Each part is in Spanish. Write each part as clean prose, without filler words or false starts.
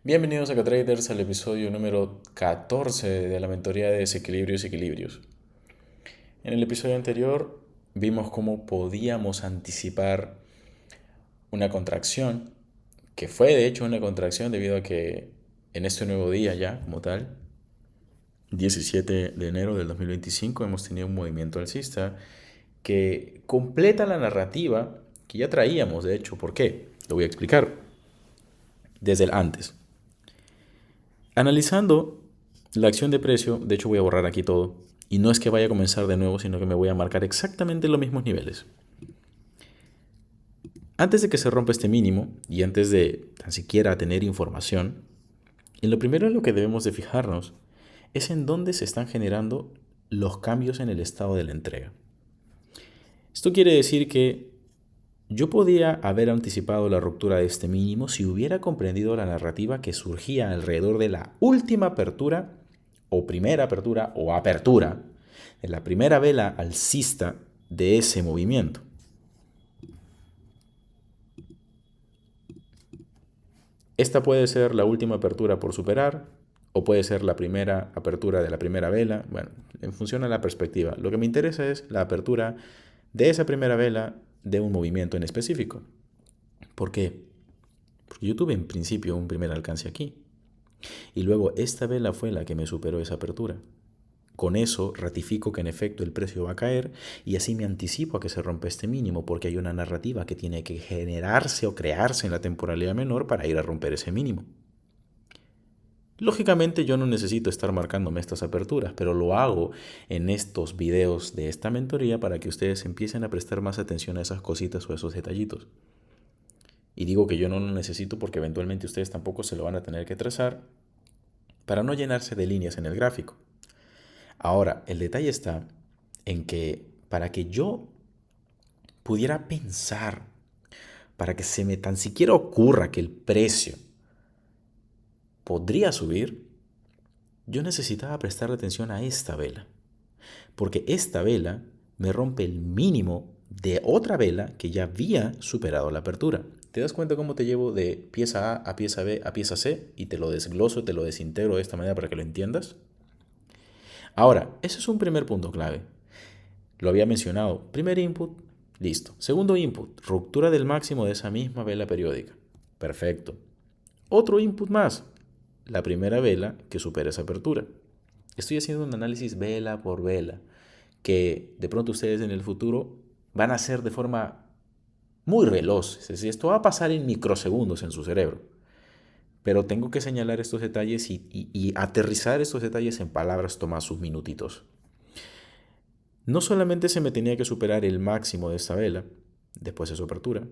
Bienvenidos a Traders al episodio número 14 de la mentoría de desequilibrios y equilibrios. En el episodio anterior vimos cómo podíamos anticipar una contracción, que fue de hecho una contracción debido a que en este nuevo día ya como tal, 17 de enero del 2025, hemos tenido un movimiento alcista que completa la narrativa que ya traíamos, de hecho. ¿Por qué? Lo voy a explicar desde el antes. Analizando la acción de precio, de hecho voy a borrar aquí todo, y no es que vaya a comenzar de nuevo, sino que me voy a marcar exactamente los mismos niveles. Antes de que se rompa este mínimo, y antes de tan siquiera tener información, en lo primero en lo que debemos de fijarnos es en dónde se están generando los cambios en el estado de la entrega. Esto quiere decir que yo podía haber anticipado la ruptura de este mínimo si hubiera comprendido la narrativa que surgía alrededor de la última apertura o primera apertura o apertura de la primera vela alcista de ese movimiento. Esta puede ser la última apertura por superar o puede ser la primera apertura de la primera vela. Bueno, en función de la perspectiva. Lo que me interesa es la apertura de esa primera vela de un movimiento en específico. ¿Por qué? Porque yo tuve en principio un primer alcance aquí. Y luego esta vela fue la que me superó esa apertura. Con eso ratifico que en efecto el precio va a caer y así me anticipo a que se rompa este mínimo porque hay una narrativa que tiene que generarse o crearse en la temporalidad menor para ir a romper ese mínimo. Lógicamente yo no necesito estar marcándome estas aperturas, pero lo hago en estos videos de esta mentoría para que ustedes empiecen a prestar más atención a esas cositas o a esos detallitos. Y digo que yo no lo necesito porque eventualmente ustedes tampoco se lo van a tener que trazar para no llenarse de líneas en el gráfico. Ahora, el detalle está en que para que yo pudiera pensar, para que se me tan siquiera ocurra que el precio podría subir, yo necesitaba prestar atención a esta vela, porque esta vela me rompe el mínimo de otra vela que ya había superado la apertura. ¿Te das cuenta cómo te llevo de pieza A pieza B a pieza C y te lo desgloso, te lo desintegro de esta manera para que lo entiendas? Ahora, ese es un primer punto clave. Lo había mencionado. Primer input, listo. Segundo input, ruptura del máximo de esa misma vela periódica. Perfecto. Otro input más, la primera vela que supera esa apertura. Estoy haciendo un análisis vela por vela, que de pronto ustedes en el futuro van a hacer de forma muy veloz. Es decir, esto va a pasar en microsegundos en su cerebro. Pero tengo que señalar estos detalles y aterrizar estos detalles en palabras toma sus minutitos. No solamente se me tenía que superar el máximo de esta vela, después de su apertura,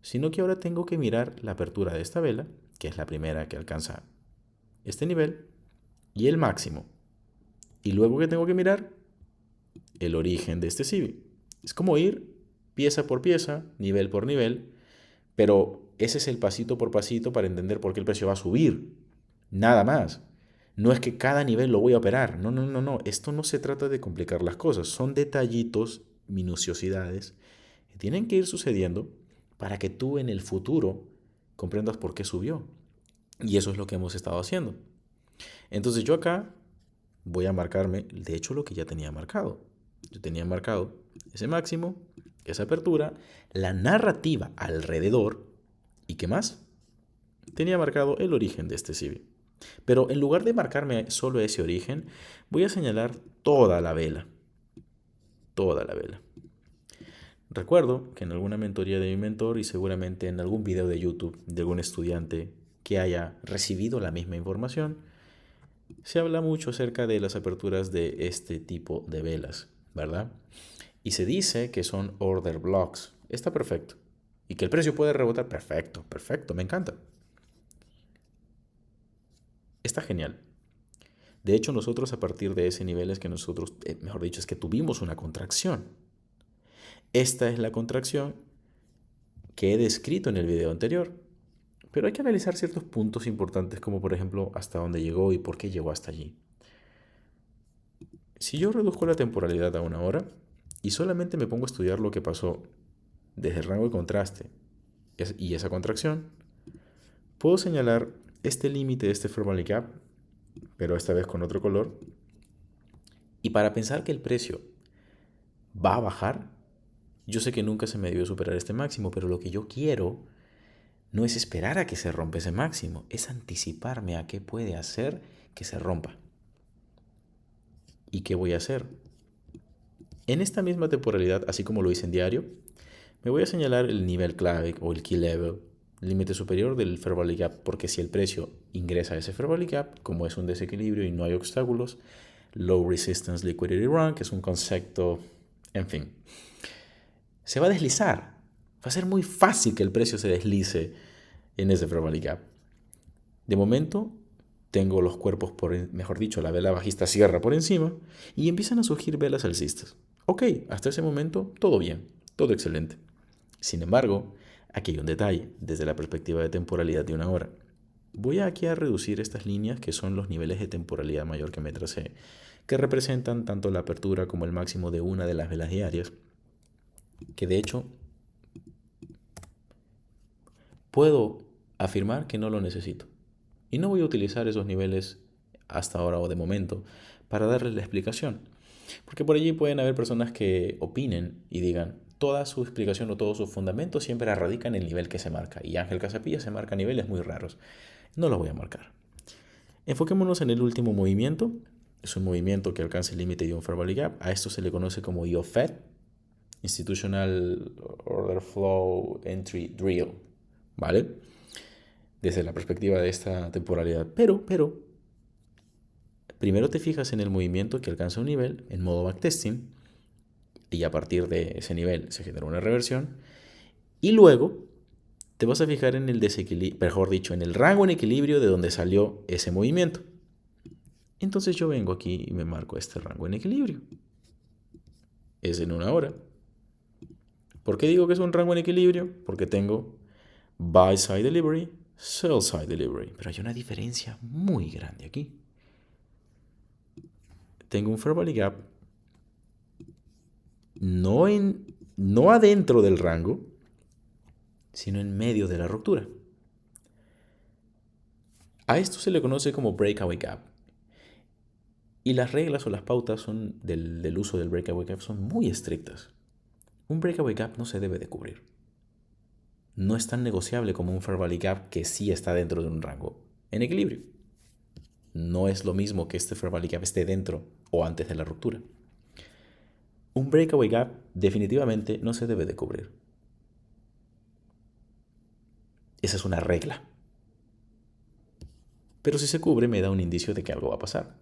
sino que ahora tengo que mirar la apertura de esta vela, que es la primera que alcanza este nivel, y el máximo. Y luego que tengo que mirar el origen de este CIBI. Es como ir pieza por pieza, nivel por nivel, pero ese es el pasito por pasito para entender por qué el precio va a subir. Nada más. No es que cada nivel lo voy a operar. No, no, no, no. Esto no se trata de complicar las cosas. Son detallitos, minuciosidades que tienen que ir sucediendo para que tú en el futuro comprendas por qué subió. Y eso es lo que hemos estado haciendo. Entonces yo acá voy a marcarme, de hecho, lo que ya tenía marcado. Yo tenía marcado ese máximo, esa apertura, la narrativa alrededor y qué más. Tenía marcado el origen de este CIBI. Pero en lugar de marcarme solo ese origen, voy a señalar toda la vela. Toda la vela. Recuerdo que en alguna mentoría de mi mentor y seguramente en algún video de YouTube de algún estudiante que haya recibido la misma información, se habla mucho acerca de las aperturas de este tipo de velas, ¿verdad? Y se dice que son order blocks. Está perfecto. Y que el precio puede rebotar. Perfecto, perfecto, me encanta. Está genial. De hecho, nosotros a partir de ese nivel es que nosotros, mejor dicho, es que tuvimos una contracción. Esta es la contracción que he descrito en el video anterior. Pero hay que analizar ciertos puntos importantes como por ejemplo hasta dónde llegó y por qué llegó hasta allí. Si yo reduzco la temporalidad a una hora y solamente me pongo a estudiar lo que pasó desde el rango de contraste y esa contracción, puedo señalar este límite de este fair value gap, pero esta vez con otro color. Y para pensar que el precio va a bajar, yo sé que nunca se me debió superar este máximo, pero lo que yo quiero no es esperar a que se rompa ese máximo, es anticiparme a qué puede hacer que se rompa. ¿Y qué voy a hacer? En esta misma temporalidad, así como lo hice en diario, me voy a señalar el nivel clave o el key level, límite superior del fair value gap, porque si el precio ingresa a ese fair value gap, como es un desequilibrio y no hay obstáculos, low resistance liquidity run, que es un concepto, en fin, se va a deslizar. Va a ser muy fácil que el precio se deslice en ese fair value gap. De momento, tengo los cuerpos, mejor dicho, la vela bajista cierra por encima y empiezan a surgir velas alcistas. Ok, hasta ese momento todo bien, todo excelente. Sin embargo, aquí hay un detalle desde la perspectiva de temporalidad de una hora. Voy aquí a reducir estas líneas que son los niveles de temporalidad mayor que me tracé, que representan tanto la apertura como el máximo de una de las velas diarias, que de hecho puedo afirmar que no lo necesito. Y no voy a utilizar esos niveles hasta ahora o de momento para darles la explicación. Porque por allí pueden haber personas que opinen y digan, toda su explicación o todo su fundamento siempre radica en el nivel que se marca. Y Ángel Casapilla se marca niveles muy raros. No los voy a marcar. Enfoquémonos en el último movimiento. Es un movimiento que alcanza el límite de un fair value gap. A esto se le conoce como IOFED, Institutional Order Flow Entry Drill. ¿Vale? Desde la perspectiva de esta temporalidad. Pero, primero te fijas en el movimiento que alcanza un nivel en modo backtesting y a partir de ese nivel se genera una reversión y luego te vas a fijar en el desequilibrio, mejor dicho, en el rango en equilibrio de donde salió ese movimiento. Entonces yo vengo aquí y me marco este rango en equilibrio. Es en una hora. ¿Por qué digo que es un rango en equilibrio? Porque tengo buy side delivery, sell side delivery. Pero hay una diferencia muy grande aquí. Tengo un fair value gap no adentro del rango, sino en medio de la ruptura. A esto se le conoce como breakaway gap. Y las reglas o las pautas del uso del breakaway gap son muy estrictas. Un breakaway gap no se debe de cubrir. No es tan negociable como un fair value gap que sí está dentro de un rango en equilibrio. No es lo mismo que este fair value gap esté dentro o antes de la ruptura. Un breakaway gap definitivamente no se debe de cubrir. Esa es una regla. Pero si se cubre me da un indicio de que algo va a pasar.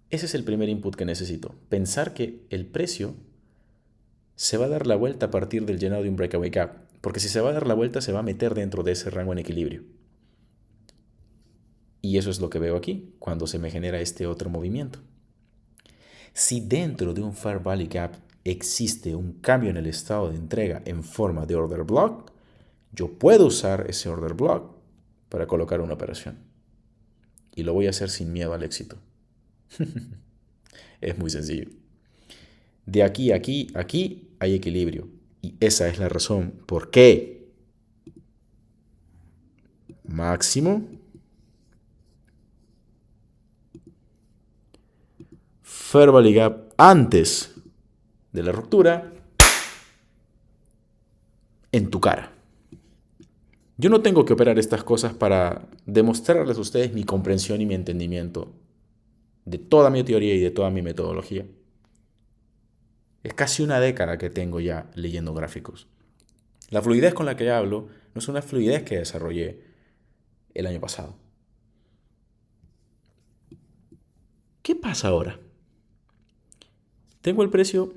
Ese es el primer input que necesito. Pensar que el precio se va a dar la vuelta a partir del llenado de un breakaway gap. Porque si se va a dar la vuelta se va a meter dentro de ese rango en equilibrio. Y eso es lo que veo aquí cuando se me genera este otro movimiento. Si dentro de un fair value gap existe un cambio en el estado de entrega en forma de order block, yo puedo usar ese order block para colocar una operación. Y lo voy a hacer sin miedo al éxito. Es muy sencillo. De aquí a aquí hay equilibrio. Y esa es la razón por qué máximo, fair value gap antes de la ruptura, en tu cara. Yo no tengo que operar estas cosas para demostrarles a ustedes mi comprensión y mi entendimiento de toda mi teoría y de toda mi metodología. Es casi una década que tengo ya leyendo gráficos. La fluidez con la que hablo no es una fluidez que desarrollé el año pasado. ¿Qué pasa ahora? Tengo el precio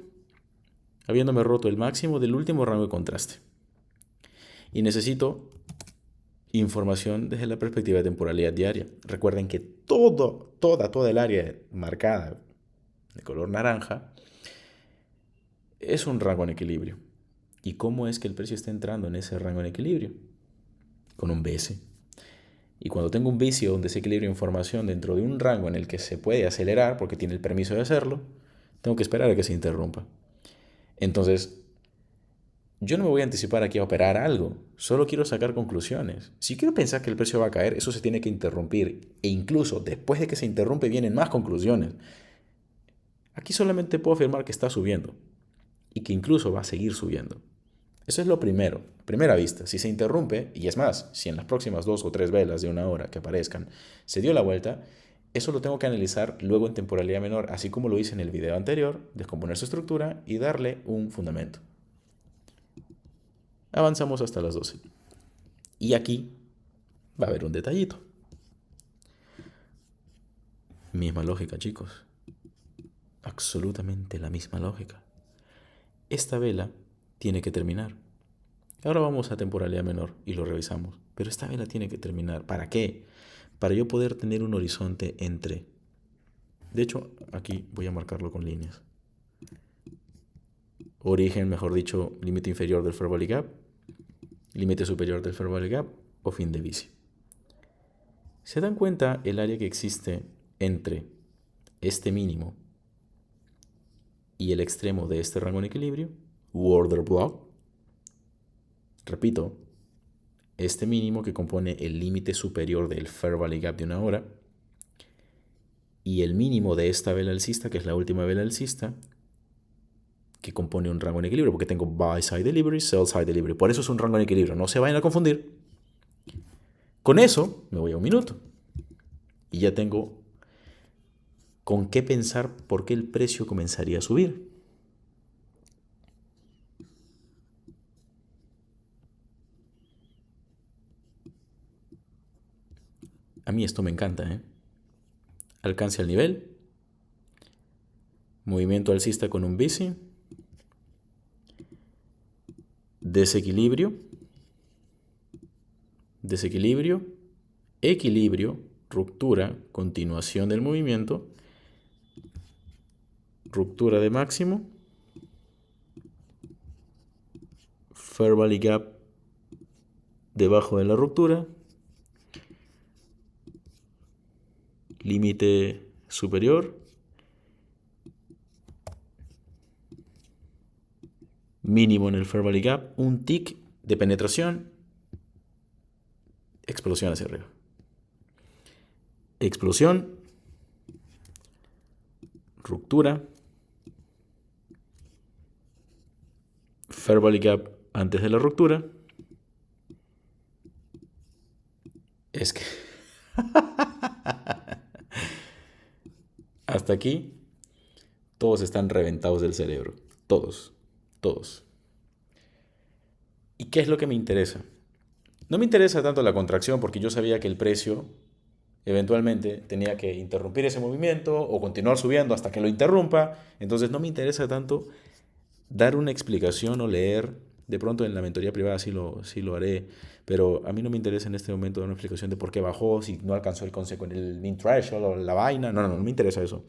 habiéndome roto el máximo del último rango de contraste. Y necesito información desde la perspectiva de temporalidad diaria. Recuerden que toda el área marcada de color naranja es un rango en equilibrio. ¿Y cómo es que el precio está entrando en ese rango en equilibrio? Con un BS. Y cuando tengo un vicio, un desequilibrio de información dentro de un rango en el que se puede acelerar porque tiene el permiso de hacerlo, tengo que esperar a que se interrumpa. Entonces, yo no me voy a anticipar aquí a operar algo, solo quiero sacar conclusiones. Si quiero pensar que el precio va a caer, eso se tiene que interrumpir. E incluso después de que se interrumpe vienen más conclusiones. Aquí solamente puedo afirmar que está subiendo y que incluso va a seguir subiendo. Eso es lo primero, a primera vista. Si se interrumpe, y es más, si en las próximas 2 o 3 velas de una hora que aparezcan se dio la vuelta, eso lo tengo que analizar luego en temporalidad menor, así como lo hice en el video anterior, descomponer su estructura y darle un fundamento. Avanzamos hasta las 12. Y aquí va a haber un detallito. Misma lógica, chicos. Absolutamente la misma lógica. Esta vela tiene que terminar. Ahora vamos a temporalidad menor y lo revisamos. Pero esta vela tiene que terminar. ¿Para qué? Para yo poder tener un horizonte entre. De hecho, aquí voy a marcarlo con líneas. Origen, mejor dicho, límite inferior del Fair Value Gap, límite superior del Fair Value Gap o fin de bici. ¿Se dan cuenta el área que existe entre este mínimo y el extremo de este rango en equilibrio? Order block. Repito, este mínimo que compone el límite superior del Fair Value Gap de una hora y el mínimo de esta vela alcista, que es la última vela alcista, que compone un rango en equilibrio, porque tengo buy side delivery, sell side delivery. Por eso es un rango en equilibrio. No se vayan a confundir. Con eso me voy a un minuto y ya tengo con qué pensar por qué el precio comenzaría a subir. A mí esto me encanta, ¿eh? Alcance al nivel, movimiento alcista con un bici, desequilibrio, desequilibrio, equilibrio, ruptura, continuación del movimiento, ruptura de máximo, Fair Value Gap debajo de la ruptura, límite superior, mínimo en el Fair Value Gap, un tick de penetración, explosión hacia arriba. Explosión, ruptura, Fair Value Gap antes de la ruptura. Es que hasta aquí todos están reventados del cerebro. Todos, todos. ¿Y qué es lo que me interesa? No me interesa tanto la contracción porque yo sabía que el precio eventualmente tenía que interrumpir ese movimiento o continuar subiendo hasta que lo interrumpa. Entonces no me interesa tanto dar una explicación o leer. De pronto en la mentoría privada sí lo haré, pero a mí no me interesa en este momento dar una explicación de por qué bajó, si no alcanzó el consejo en el mean threshold o la vaina. No me interesa eso.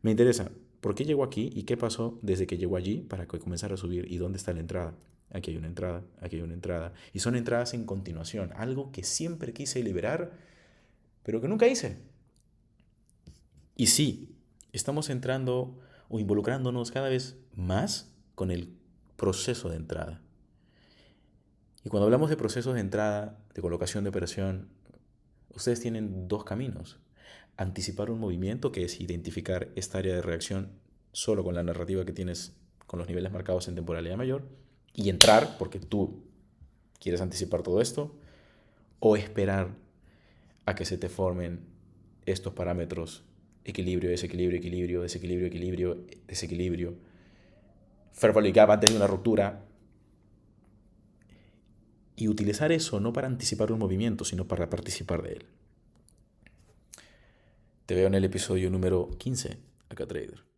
Me interesa por qué llegó aquí y qué pasó desde que llegó allí para que comenzara a subir y dónde está la entrada. Aquí hay una entrada, aquí hay una entrada. Y son entradas en continuación, algo que siempre quise liberar, pero que nunca hice. Y sí, estamos entrando o involucrándonos cada vez más con el proceso de entrada. Y cuando hablamos de procesos de entrada, de colocación de operación, ustedes tienen dos caminos. Anticipar un movimiento, que es identificar esta área de reacción solo con la narrativa que tienes con los niveles marcados en temporalidad mayor, y entrar porque tú quieres anticipar todo esto, o esperar a que se te formen estos parámetros: equilibrio, desequilibrio, equilibrio, desequilibrio, equilibrio, desequilibrio, Fair Value Gap antes de una ruptura, y utilizar eso no para anticipar un movimiento, sino para participar de él. Te veo en el episodio número 15, acá Trader.